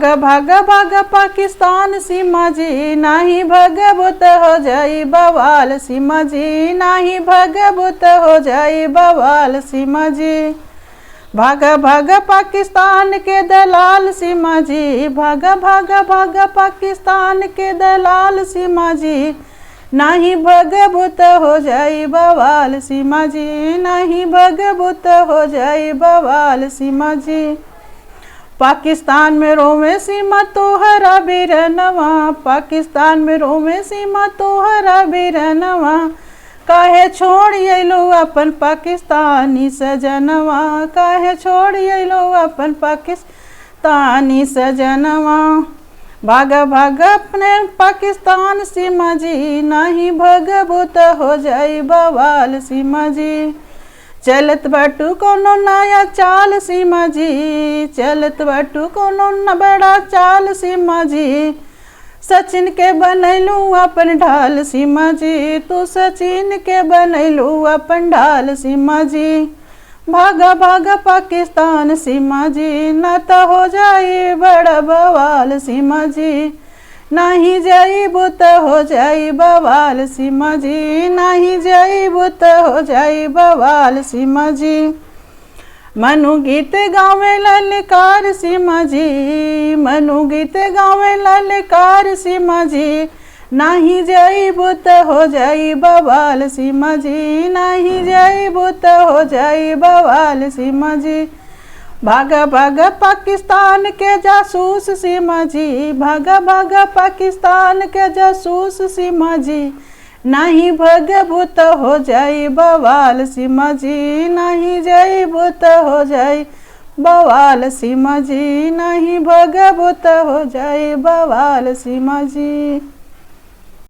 भाग भाग पाकिस्तान सीमा जी, नाही भगबुत हो जाई बवाल सीमा जी, नाही भगबुत हो जाई बवाल सीमा जी। भाग भाग पाकिस्तान के दलाल सीमा जी, भाग भाग भाग पाकिस्तान के दलाल सीमा जी, नाही भगबुत हो जाई बवाल सीमा जी, नाही भगबुत हो जाई बवाल सीमा जी। पाकिस्तान में रोवे सीमा तोहरा बिरनवा, पाकिस्तान में रोवे सीमा तोहरा बिरनवा, काहे छोड़ अइलो अपन पाकिस्तानी सजनवा, काहे छोड़ अइलो अपन पाकिस्तानी सजनवा। भाग भाग अपने पाकिस्तान सीमा जी, नाही भगबुत हो जाई बवाल सीमा जी। चलत बाटू कोनो नया चाल सीमा जी, चलत बाटू कोनो न बड़ा चाल सीमा जी, सचिन के बनैलू अपन ढाल सीमा जी, तू सचिन के बनैलू अपन ढाल सीमा जी। भागा भागा पाकिस्तान सीमा जी, न तो हो जाए बड़ा बवाल सीमा जी, नाही जाइबू त हो जाई बवाल सीमा जी, नाही जाइबू त हो जाई बवाल सीमा जी। मनु गीत गावे ललकार सीमा जी, मनु गीत गावे ललकार सीमा जी, नाही जाइबू त हो जाई बवाल सीमा जी, नाही जाइबू त हो जाई बवाल सीमा जी। भागा भागा पाकिस्तान के जासूस सीमा जी, भागा भागा पाकिस्तान के जासूस सीमा जी, नाही भगबुत हो जाई बवाल सीमा जी, नाही जाइबू त हो जाई बवाल सीमा जी, नाही भगबुत हो जाई बवाल सीमा जी।